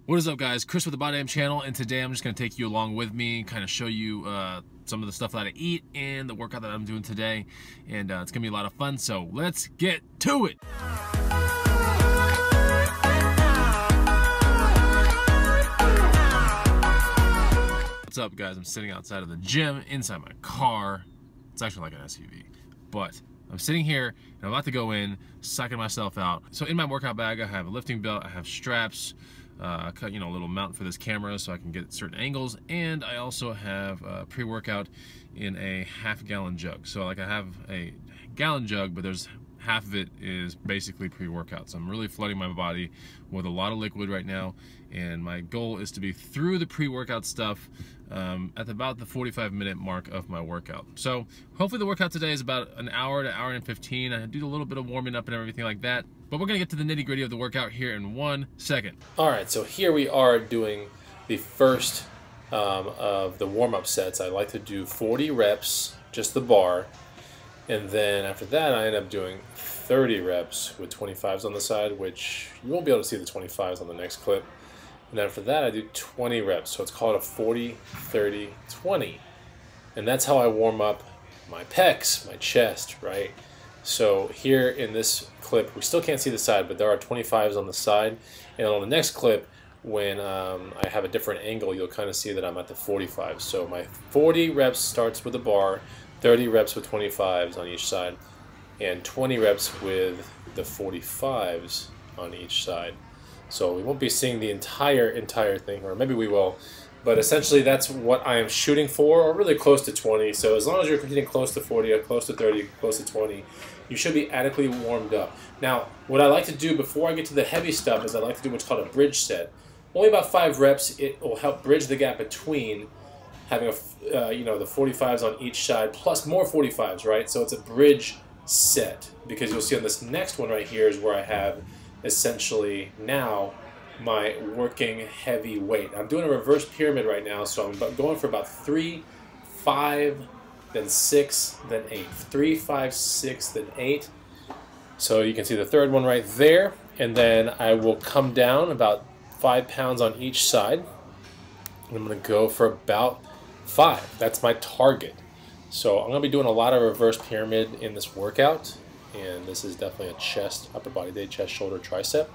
What is up, guys? Chris with the Body Am channel, and today I'm just going to take you along with me, kind of show you some of the stuff that I eat and the workout that I'm doing today, and it's going to be a lot of fun, so let's get to it! What's up, guys? I'm sitting outside of the gym, inside my car. It's actually like an SUV, but I'm sitting here, and I'm about to go in, psyching myself out. So in my workout bag, I have a lifting belt, I have straps, I cut, a little mount for this camera so I can get certain angles, and I also have pre-workout in a half-gallon jug. So like I have a gallon jug, but there's half of it is basically pre-workout. So I'm really flooding my body with a lot of liquid right now, and my goal is to be through the pre-workout stuff at about the 45-minute mark of my workout. So hopefully the workout today is about an hour to hour and 15. I do a little bit of warming up and everything like that, but we're gonna get to the nitty-gritty of the workout here in 1 second. All right, so here we are doing the first of the warm-up sets. I like to do 40 reps, just the bar, and then after that I end up doing 30 reps with 25s on the side, which you won't be able to see the 25s on the next clip. And after that I do 20 reps, so it's called a 40, 30, 20. And that's how I warm up my pecs, my chest, right? So here in this clip, we still can't see the side, but there are 25s on the side. And on the next clip, when I have a different angle, you'll kind of see that I'm at the 45. So my 40 reps starts with a bar, 30 reps with 25s on each side, and 20 reps with the 45s on each side. So we won't be seeing the entire thing, or maybe we will, but essentially that's what I am shooting for, or really close to 20. So as long as you're getting close to 40, or close to 30, close to 20, you should be adequately warmed up. Now, what I like to do before I get to the heavy stuff is I like to do what's called a bridge set. Only about 5 reps. It will help bridge the gap between having the 45s on each side plus more 45s, right? So it's a bridge set, because you'll see on this next one right here is where I have essentially now my working heavy weight. I'm doing a reverse pyramid right now, so I'm going for about 3, 5, then 6, then 8. 3, 5, 6, then 8. So you can see the third one right there, and then I will come down about 5 pounds on each side. I'm going to go for about 5. That's my target. So I'm going to be doing a lot of reverse pyramid in this workout, and this is definitely a chest, upper body day, chest, shoulder, tricep.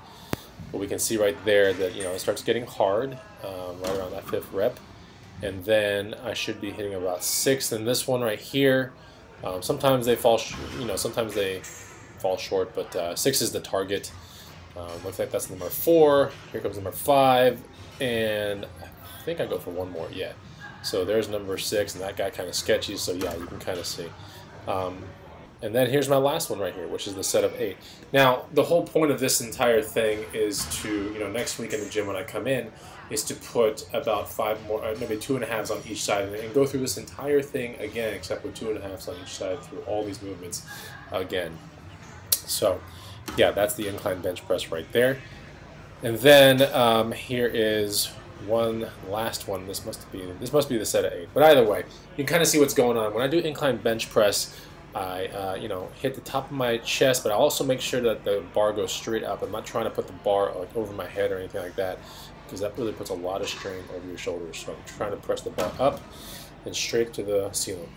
But we can see right there that it starts getting hard right around that 5th rep, and then I should be hitting about 6th in this one right here. Sometimes they fall, sometimes they fall short, but 6 is the target. Looks like that's number 4. Here comes number 5, and I think I go for one more. Yeah. So there's number 6, and that got kind of sketchy, so yeah, you can kind of see. And then here's my last one right here, which is the set of 8. Now, the whole point of this entire thing is to, next week in the gym when I come in, is to put about 5 more, maybe 2.5s on each side, and go through this entire thing again, except with 2.5s on each side through all these movements again. So, yeah, that's the incline bench press right there. And then here is one last one. This must be the set of 8. But either way, you can kind of see what's going on. When I do incline bench press, I hit the top of my chest, but I also make sure that the bar goes straight up. I'm not trying to put the bar like over my head or anything like that, because that really puts a lot of strain over your shoulders. So I'm trying to press the bar up and straight to the ceiling.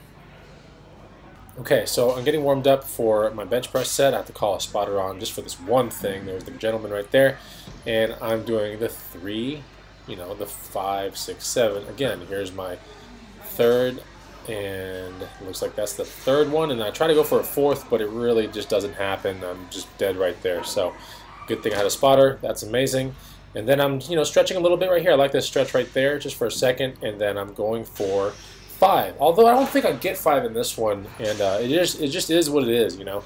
Okay, so I'm getting warmed up for my bench press set. I have to call a spotter on just for this one thing. There's the gentleman right there, and I'm doing the 3, the 5, 6, 7. Again, here's my 3rd, and it looks like that's the 3rd one, and I try to go for a 4th, but it really just doesn't happen. I'm just dead right there. So good thing I had a spotter. That's amazing. And then I'm stretching a little bit right here. I like this stretch right there just for a second, and then I'm going for 5. Although I don't think I get 5 in this one, and it just is what it is, But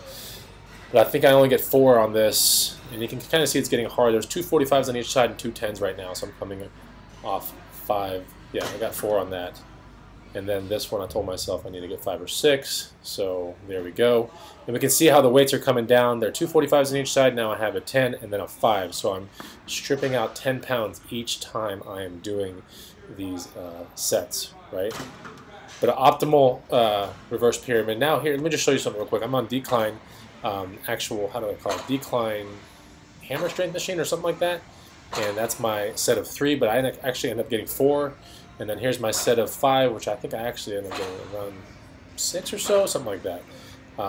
I think I only get 4 on this, and you can kind of see it's getting hard. There's 2 45s on each side and 2 10s right now, so I'm coming off 5. Yeah, I got 4 on that. And then this one, I told myself I need to get 5 or 6, so there we go. And we can see how the weights are coming down. There are 2 45s on each side. Now I have a 10 and then a 5, so I'm stripping out 10 pounds each time I am doing these sets, right? But an optimal reverse pyramid. Now here, let me just show you something real quick. I'm on decline, how do I call it? Decline hammer strength machine or something like that. and that's my set of 3, but I actually end up getting 4. And then here's my set of 5, which I think I actually end up getting around 6 or so, something like that.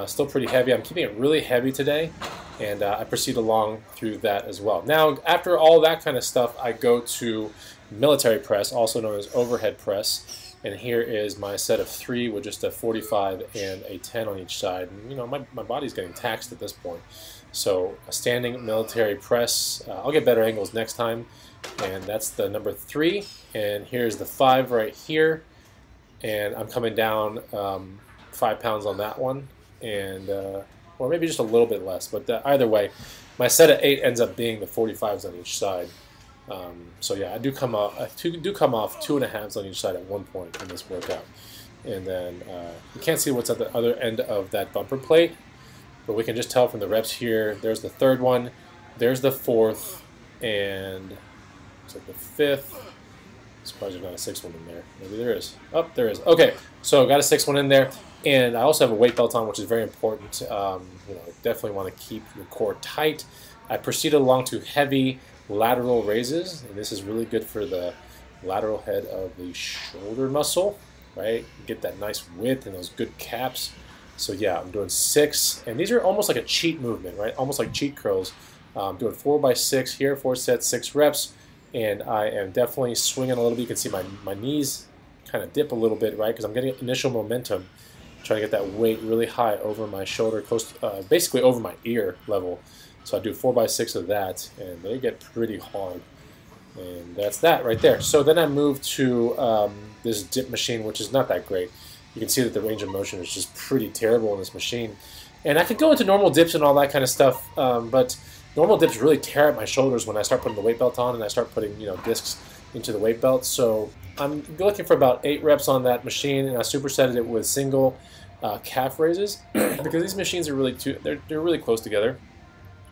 Still pretty heavy. I'm keeping it really heavy today, and I proceed along through that as well. Now, after all that kind of stuff, I go to military press, also known as overhead press. And here is my set of 3 with just a 45 and a 10 on each side. And, you know, my body's getting taxed at this point. So a standing military press. I'll get better angles next time. And that's the number 3. And here's the 5 right here. And I'm coming down 5 pounds on that one. And or maybe just a little bit less. But either way, my set of 8 ends up being the 45s on each side. So yeah, I do come off 2.5s on each side at one point in this workout. And then you can't see what's at the other end of that bumper plate, but we can just tell from the reps here. There's the 3rd one, there's the 4th, and it's like the 5th. Surprised there's not a 6th one in there. Maybe there is. Oh, there is. Okay, so got a 6th one in there, and I also have a weight belt on, which is very important. You know, definitely want to keep your core tight. I proceeded along to heavy lateral raises, and this is really good for the lateral head of the shoulder muscle, right? Get that nice width and those good caps. So yeah, I'm doing 6, and these are almost like a cheat movement, right? Almost like cheat curls. I'm doing 4x6 here, 4 sets, 6 reps, and I am definitely swinging a little bit. You can see my knees kind of dip a little bit, right? Because I'm getting initial momentum, trying to get that weight really high over my shoulder, close, basically over my ear level. So I do 4x6 of that, and they get pretty hard. And that's that right there. So then I move to this dip machine, which is not that great. You can see that the range of motion is just pretty terrible in this machine. And I could go into normal dips and all that kind of stuff, but normal dips really tear at my shoulders when I start putting the weight belt on and I start putting, you know, discs into the weight belt. So I'm looking for about 8 reps on that machine, and I supersetted it with single calf raises because these machines are really they're really close together.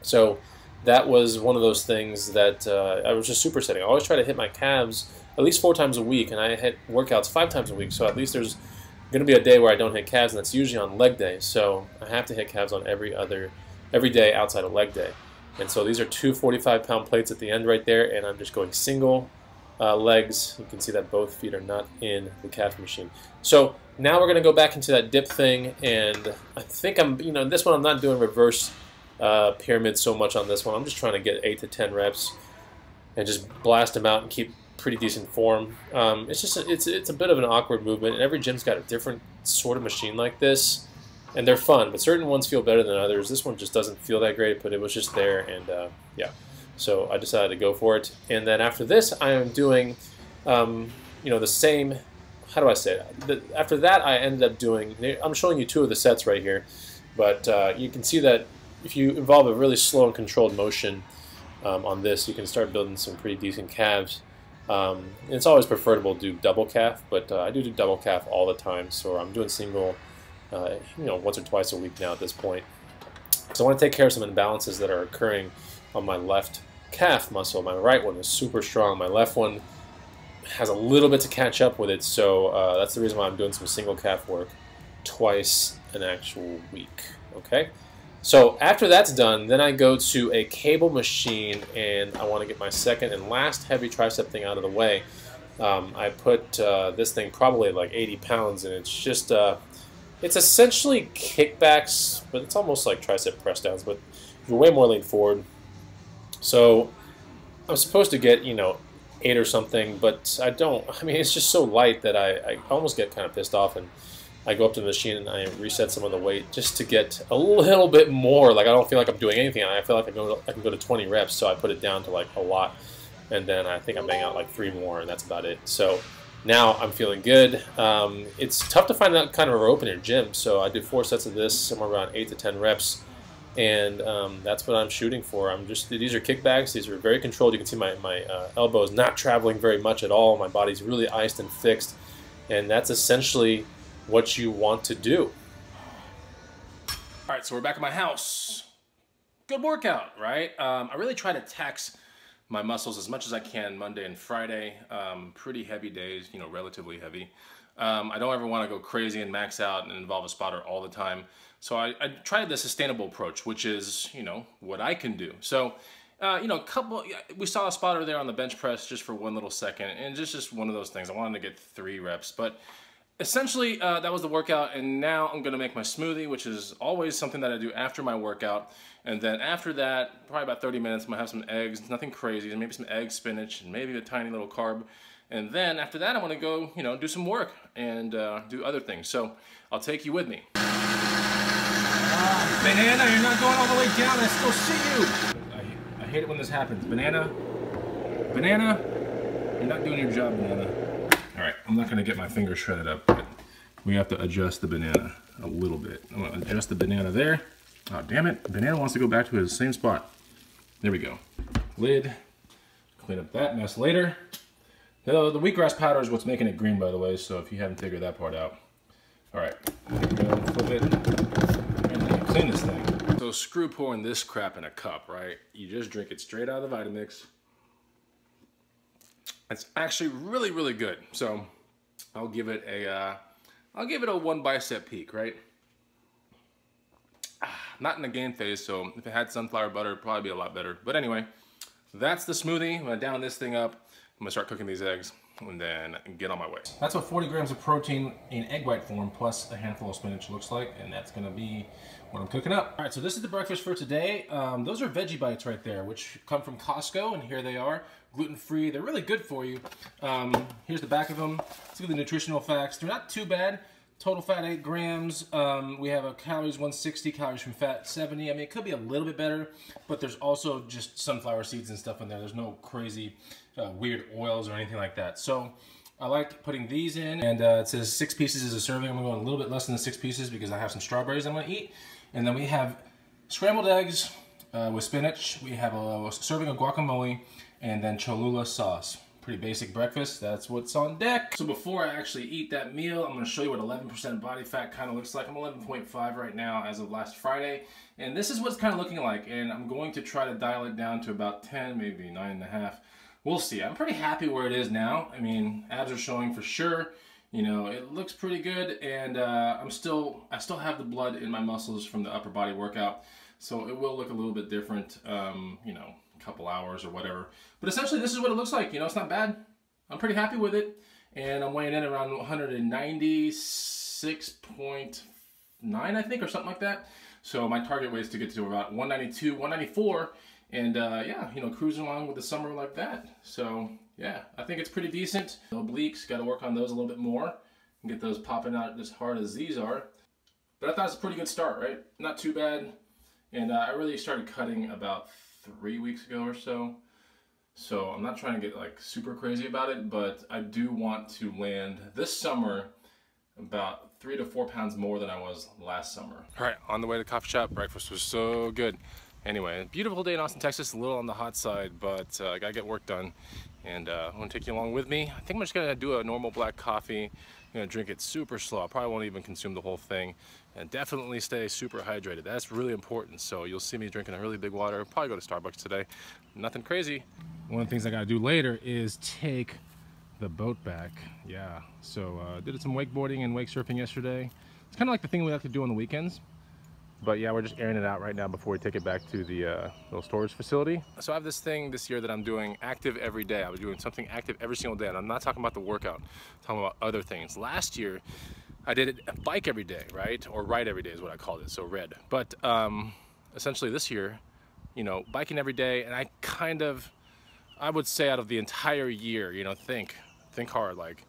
So that was one of those things that I was just supersetting. I always try to hit my calves at least 4 times a week, and I hit workouts 5 times a week. So at least there's going to be a day where I don't hit calves, and that's usually on leg day. So I have to hit calves on every day outside of leg day. And so these are 2 45-pound plates at the end right there, and I'm just going single legs. You can see that both feet are not in the calf machine. So now we're going to go back into that dip thing, and I think this one I'm not doing reverse pyramid so much on this one. I'm just trying to get 8 to 10 reps and just blast them out and keep pretty decent form. It's a bit of an awkward movement, and every gym's got a different sort of machine like this, and they're fun, but certain ones feel better than others. This one just doesn't feel that great, but it was just there, and yeah, so I decided to go for it. And then after this, I am doing the same, how do I say it? After that, I ended up doing, I'm showing you 2 of the sets right here, but you can see that if you involve a really slow and controlled motion on this, you can start building some pretty decent calves. It's always preferable to do double calf, but I do double calf all the time, so I'm doing single once or twice a week now at this point. So I want to take care of some imbalances that are occurring on my left calf muscle. My right one is super strong. My left one has a little bit to catch up with it, so that's the reason why I'm doing some single calf work twice an actual week. Okay. So after that's done, then I go to a cable machine, and I want to get my second and last heavy tricep thing out of the way. I put this thing probably like 80 pounds, and it's just, it's essentially kickbacks, but it's almost like tricep press downs, but you're way more lean forward. So I'm supposed to get, 8 or something, but I don't. I mean, it's just so light that I almost get kind of pissed off, and I go up to the machine and I reset some of the weight just to get a little bit more. Like, I don't feel like I'm doing anything. I feel like I can go to 20 reps, so I put it down to like a lot. And then I think I'm banging out like 3 more, and that's about it. So now I'm feeling good. It's tough to find that kind of a rope in your gym, so I do 4 sets of this, somewhere around 8 to 10 reps. And that's what I'm shooting for. These are kickbacks. These are very controlled. You can see my elbow is not traveling very much at all. My body's really iced and fixed. And that's essentially what you want to do. All right, so we're back at my house. Good workout, right? I really try to tax my muscles as much as I can Monday and Friday. Pretty heavy days, relatively heavy. I don't ever want to go crazy and max out and involve a spotter all the time. So I tried the sustainable approach, which is, what I can do. So You know, we saw a spotter there on the bench press just for one little second, and just one of those things. I wanted to get 3 reps, but essentially that was the workout, and now I'm gonna make my smoothie, which is always something that I do after my workout. And then after that, probably about 30 minutes, I'm gonna have some eggs, nothing crazy, maybe some eggs, spinach, and maybe a tiny little carb. And then after that, I'm gonna go, you know, do some work and do other things. So I'll take you with me. Banana, you're not going all the way down. I still see you. I hate it when this happens. Banana, you're not doing your job, banana. All right, I'm not gonna get my fingers shredded up, but we have to adjust the banana a little bit. I'm gonna adjust the banana there. Oh, damn it, banana wants to go back to his same spot. There we go. Lid, clean up that mess later. The wheatgrass powder is what's making it green, by the way, so if you haven't figured that part out. All right, flip it, and then clean this thing. So screw pouring this crap in a cup, right? You just drink it straight out of the Vitamix. It's actually really, really good. So I'll give it a 1 bicep peak, right? Not in the gain phase, so if it had sunflower butter, it'd probably be a lot better. But anyway, that's the smoothie. I'm gonna down this thing up. I'm gonna start cooking these eggs and then get on my way. That's what 40 grams of protein in egg white form plus a handful of spinach looks like, and that's gonna be what I'm cooking up. All right, so this is the breakfast for today. Those are veggie bites right there, which come from Costco, and here they are, gluten-free. They're really good for you. Here's the back of them. Let's look at the nutritional facts. They're not too bad. Total fat 8 grams. We have calories 160, calories from fat 70. I mean, it could be a little bit better, but there's also just sunflower seeds and stuff in there. There's no crazy weird oils or anything like that. So I like putting these in, and it says 6 pieces is a serving. I'm gonna go a little bit less than the 6 pieces because I have some strawberries I'm gonna eat. And then we have scrambled eggs with spinach. We have a serving of guacamole, and then Cholula sauce. Pretty basic breakfast. That's what's on deck. So before I actually eat that meal, I'm gonna show you what 11% body fat kind of looks like. I'm 11.5 right now as of last Friday. And this is what's kind of looking like. And I'm going to try to dial it down to about 10, maybe 9.5. We'll see. I'm pretty happy where it is now. I mean, abs are showing for sure. You know, it looks pretty good. And I still have the blood in my muscles from the upper body workout. So it will look a little bit different, you know, couple hours or whatever, but essentially this is what it looks like. You know, it's not bad. I'm pretty happy with it, and I'm weighing in around 196.9, I think, or something like that. So my target weight is to get to about 192, 194, and yeah, you know, cruising along with the summer like that. So yeah, I think it's pretty decent. The obliques, got to work on those a little bit more and get those popping out as hard as these are. But I thought it's a pretty good start, right? Not too bad. And I really started cutting about 3 weeks ago or so. So I'm not trying to get like super crazy about it, but I do want to land this summer about 3 to 4 pounds more than I was last summer. All right, on the way to the coffee shop. Breakfast was so good. Anyway, beautiful day in Austin, Texas. A little on the hot side, but I gotta get work done. And I want to take you along with me. I think I'm just gonna do a normal black coffee. I'm gonna drink it super slow. I probably won't even consume the whole thing. And definitely stay super hydrated. That's really important. So you'll see me drinking a really big water. I'll probably go to Starbucks today. Nothing crazy. One of the things I gotta do later is take the boat back. Yeah, so did some wakeboarding and wake surfing yesterday. It's kind of like the thing we like to do on the weekends. But yeah, we're just airing it out right now before we take it back to the little storage facility. So I have this thing this year that I'm doing active every day. I was doing something active every single day. And I'm not talking about the workout, I'm talking about other things. Last year, I did a bike every day, right? Or ride every day is what I called it, so red. But essentially this year, you know, biking every day, and I would say out of the entire year, you know, think hard, like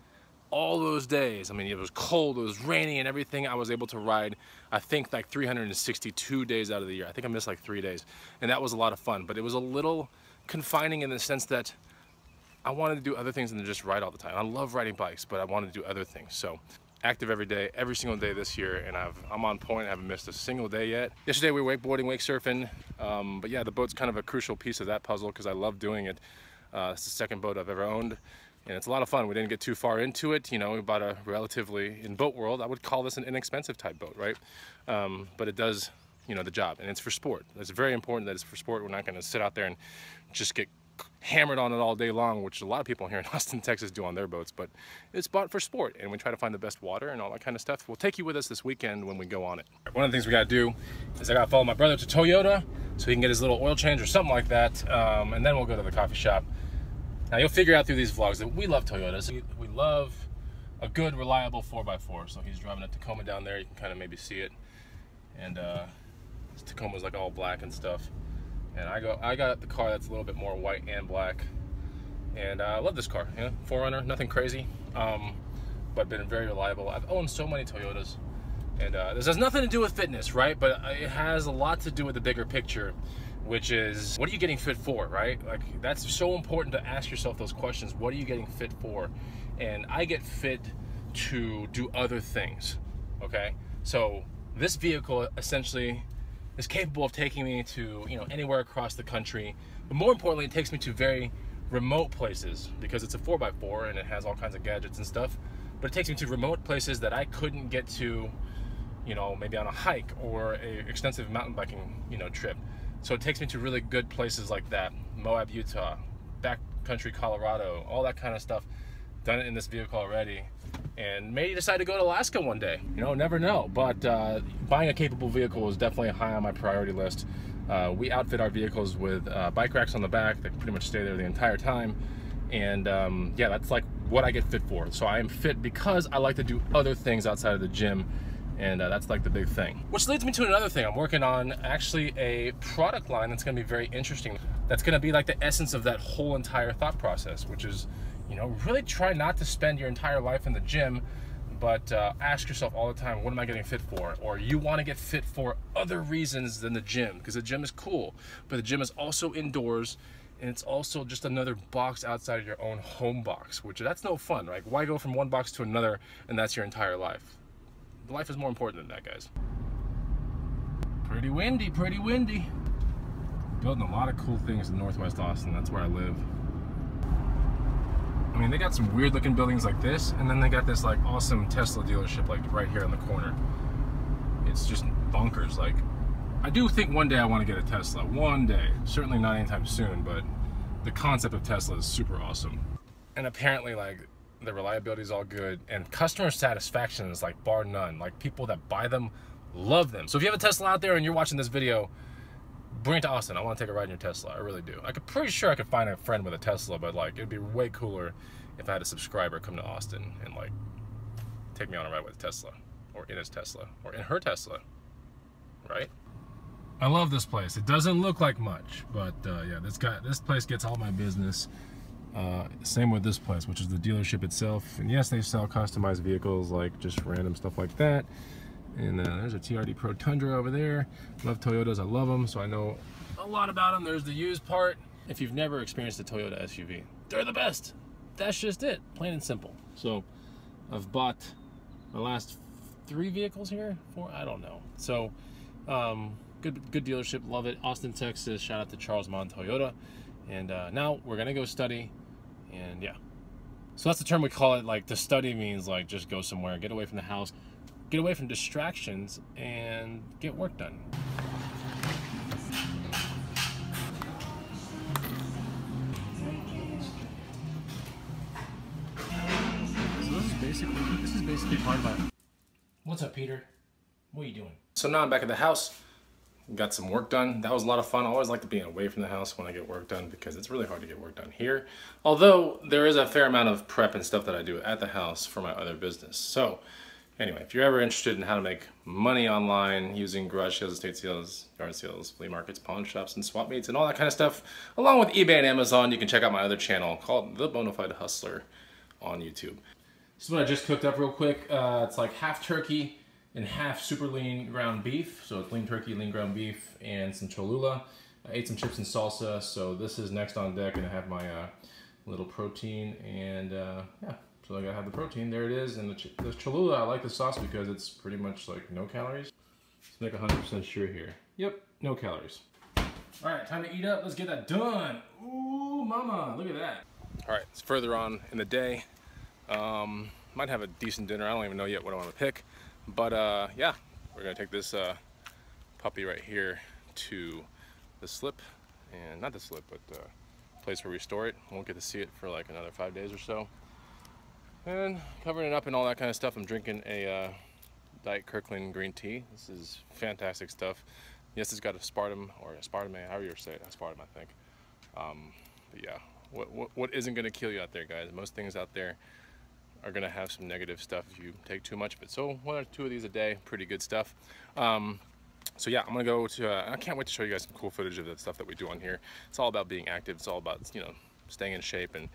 all those days, I mean, it was cold, it was rainy and everything, I was able to ride, I think like 362 days out of the year. I think I missed like 3 days, and that was a lot of fun, but it was a little confining in the sense that I wanted to do other things than just ride all the time. I love riding bikes, but I wanted to do other things. So active every day, every single day this year, and I'm on point. I haven't missed a single day yet. Yesterday we were wakeboarding, wake surfing, but yeah, the boat's kind of a crucial piece of that puzzle because I love doing it. It's the second boat I've ever owned, and it's a lot of fun. We didn't get too far into it. You know, we bought a relatively, in boat world, I would call this an inexpensive type boat, right? But it does, you know, the job, and it's for sport. It's very important that it's for sport. We're not going to sit out there and just get hammered on it all day long, which a lot of people here in Austin, Texas do on their boats, but it's bought for sport, and we try to find the best water and all that kind of stuff. We'll take you with us this weekend when we go on it. One of the things we gotta do is I gotta follow my brother to Toyota so he can get his little oil change or something like that, and then we'll go to the coffee shop. Now you'll figure out through these vlogs that we love Toyotas. We love a good, reliable 4x4. So he's driving a Tacoma down there. You can kind of maybe see it. And this Tacoma's like all black and stuff. And I got the car that's a little bit more white and black. And I love this car. Yeah, 4Runner, nothing crazy, but been very reliable. I've owned so many Toyotas. And this has nothing to do with fitness, right? But it has a lot to do with the bigger picture, which is, what are you getting fit for, right? Like, that's so important to ask yourself those questions. What are you getting fit for? And I get fit to do other things, okay? So this vehicle essentially is capable of taking me to, you know, anywhere across the country. But more importantly, it takes me to very remote places because it's a 4x4 and it has all kinds of gadgets and stuff. But it takes me to remote places that I couldn't get to, you know, maybe on a hike or a extensive mountain biking, you know, trip. So it takes me to really good places like that. Moab, Utah, backcountry Colorado, all that kind of stuff. Done it in this vehicle already. And maybe decide to go to Alaska one day. You know, never know. But buying a capable vehicle is definitely high on my priority list. We outfit our vehicles with bike racks on the back that pretty much stay there the entire time. And yeah, that's like what I get fit for. So I am fit because I like to do other things outside of the gym. And that's like the big thing. Which leads me to another thing. I'm working on actually a product line that's gonna be very interesting. That's gonna be like the essence of that whole entire thought process, which is, you know, really try not to spend your entire life in the gym, but ask yourself all the time, what am I getting fit for? Or you wanna get fit for other reasons than the gym, because the gym is cool, but the gym is also indoors, and it's also just another box outside of your own home box, which that's no fun, right? Why go from one box to another, and that's your entire life? Life is more important than that, guys. Pretty windy, pretty windy. Building a lot of cool things in Northwest Austin. That's where I live. I mean, they got some weird looking buildings like this, and then they got this like awesome Tesla dealership like right here on the corner. It's just bonkers. Like, I do think one day I want to get a Tesla. One day. Certainly not anytime soon, but the concept of Tesla is super awesome. And apparently, like, the reliability is all good, and customer satisfaction is like bar none. Like, people that buy them love them. So if you have a Tesla out there and you're watching this video, bring it to Austin. I want to take a ride in your Tesla. I really do. I'm pretty sure I could find a friend with a Tesla, but like, it'd be way cooler if I had a subscriber come to Austin and like take me on a ride with a Tesla, or in his Tesla, or in her Tesla, right? I love this place. It doesn't look like much, but yeah, this place gets all my business. Same with this place, which is the dealership itself. And yes, they sell customized vehicles, like just random stuff like that. And there's a TRD Pro Tundra over there. Love Toyotas, I love them, so I know a lot about them. There's the used part. If you've never experienced a Toyota SUV, they're the best. That's just it, plain and simple. So I've bought my last 3 vehicles here, 4, I don't know. So good dealership, love it. Austin, Texas, shout out to Charles Mon Toyota. And now we're gonna go study. And yeah, so that's the term we call it. Like, to study means like just go somewhere, get away from the house, get away from distractions, and get work done. So this is basically part of my... What's up, Peter? What are you doing? So now I'm back at the house. Got some work done. That was a lot of fun. I always like to be away from the house when I get work done because it's really hard to get work done here. Although there is a fair amount of prep and stuff that I do at the house for my other business. So anyway, if you're ever interested in how to make money online using garage sales, estate sales, yard sales, flea markets, pawn shops, and swap meets, and all that kind of stuff, along with eBay and Amazon, you can check out my other channel called The Bonafide Hustler on YouTube. This is what I just cooked up real quick. It's like half turkey and half super lean ground beef. So it's lean turkey, lean ground beef, and some Cholula. I ate some chips and salsa, so this is next on deck, and I have my little protein, and yeah, so I gotta have the protein. There it is, and the Cholula, I like the sauce because it's pretty much like no calories. Let's make 100% sure here. Yep, no calories. All right, time to eat up. Let's get that done. Ooh, mama, look at that. All right, it's further on in the day. Might have a decent dinner. I don't even know yet what I want to pick. But yeah, we're gonna take this puppy right here to the slip, and not the slip, but place where we store it. Won't get to see it for like another 5 days or so. And covering it up and all that kind of stuff, I'm drinking a Diet Kirkland green tea. This is fantastic stuff. Yes, it's got aspartame, or aspartame, however you say it, aspartame, I think. But yeah, what isn't going to kill you out there, guys? Most things out there are going to have some negative stuff if you take too much of it. So 1 or 2 of these a day, pretty good stuff. So yeah, I'm gonna go to, I can't wait to show you guys some cool footage of the stuff that we do on here. It's all about being active. It's all about, you know, staying in shape and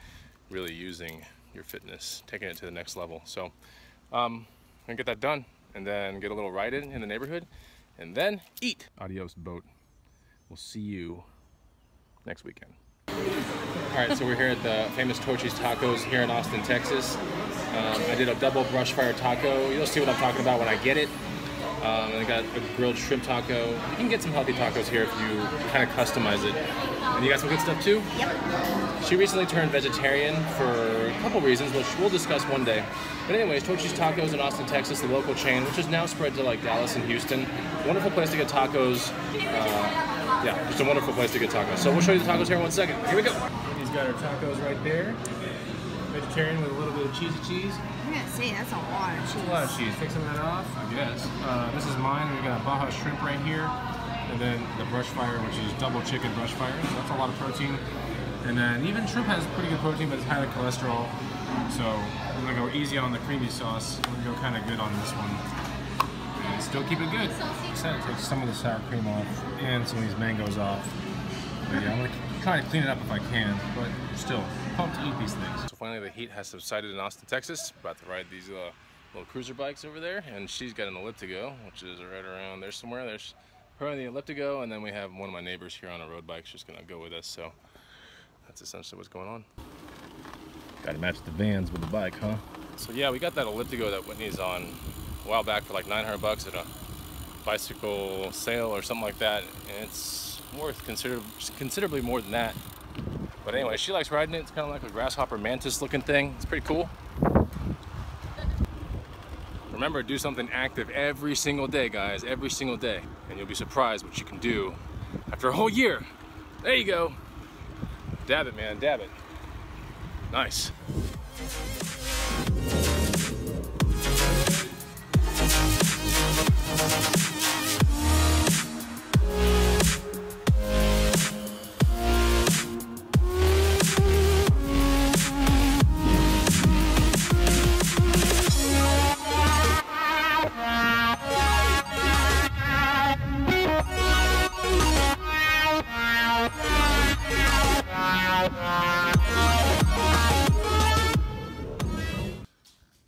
really using your fitness, taking it to the next level. So I'm gonna get that done and then get a little ride in the neighborhood and then eat. Adios, boat. We'll see you next weekend. All right, so we're here at the famous Torchy's Tacos here in Austin, Texas. I did a double brush fire taco. You'll see what I'm talking about when I get it. And I got a grilled shrimp taco. You can get some healthy tacos here if you kind of customize it. And you got some good stuff too? Yep. She recently turned vegetarian for a couple reasons, which we'll discuss one day. But anyways, Torchy's Tacos in Austin, Texas, the local chain, which is now spread to like Dallas and Houston. Wonderful place to get tacos. Yeah, just a wonderful place to get tacos. So we'll show you the tacos here in 1 second. Here we go. He's got our tacos right there. Vegetarian with a little bit of cheesy cheese. I'm gonna say that's a lot of cheese. That's a lot of cheese. Take some of that off, I guess. This is mine. We got Baja shrimp right here, and then the brush fire, which is double chicken brush fire. So that's a lot of protein. And then even shrimp has pretty good protein, but it's high in cholesterol. So I'm gonna go easy on the creamy sauce. I'm gonna go kind of good on this one, and still keep it good. Except take some of the sour cream off and some of these mangoes off. But yeah, I'm gonna try to clean it up if I can, but still pumped to eat these things. So finally the heat has subsided in Austin, Texas. About to ride these little cruiser bikes over there, and she's got an elliptigo, which is right around there somewhere. There's her on the elliptigo, and then we have one of my neighbors here on a road bike. She's gonna go with us, so that's essentially what's going on. Gotta match the Vans with the bike, huh? So yeah, we got that elliptigo that Whitney's on a while back for like 900 bucks at a bicycle sale or something like that, and it's worth considerably more than that. But anyway, she likes riding it. It's kind of like a grasshopper mantis looking thing. It's pretty cool. Remember, do something active every single day, guys, every single day, and you'll be surprised what you can do after a whole year. There you go. Dab it, man, dab it. Nice.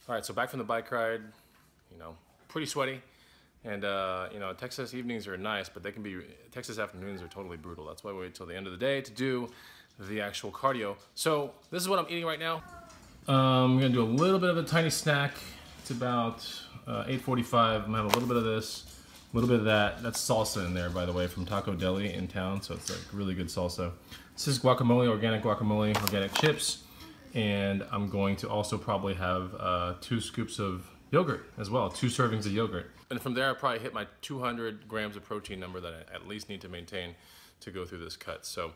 All right, so back from the bike ride, you know, pretty sweaty. And, you know, Texas evenings are nice, but Texas afternoons are totally brutal. That's why we wait till the end of the day to do the actual cardio. So this is what I'm eating right now. I'm gonna do a little bit of a tiny snack. It's about 8:45. I'm gonna have a little bit of this, a little bit of that. That's salsa in there, by the way, from Taco Deli in town. So it's like really good salsa. This is guacamole, organic chips. And I'm going to also probably have 2 scoops of yogurt as well, 2 servings of yogurt. And from there, I probably hit my 200 grams of protein number that I at least need to maintain to go through this cut. So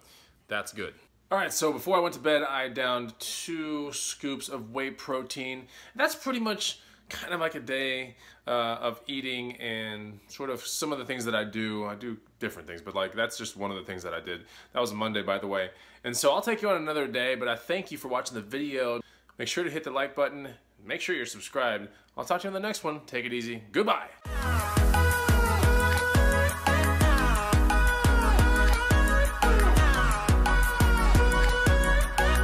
that's good. All right, so before I went to bed, I downed 2 scoops of whey protein. That's pretty much kind of like a day of eating and sort of some of the things that I do different things, but like that's just one of the things that I did. That was Monday, by the way. And so I'll take you on another day, but I thank you for watching the video. Make sure to hit the like button. Make sure you're subscribed. I'll talk to you on the next one. Take it easy. Goodbye.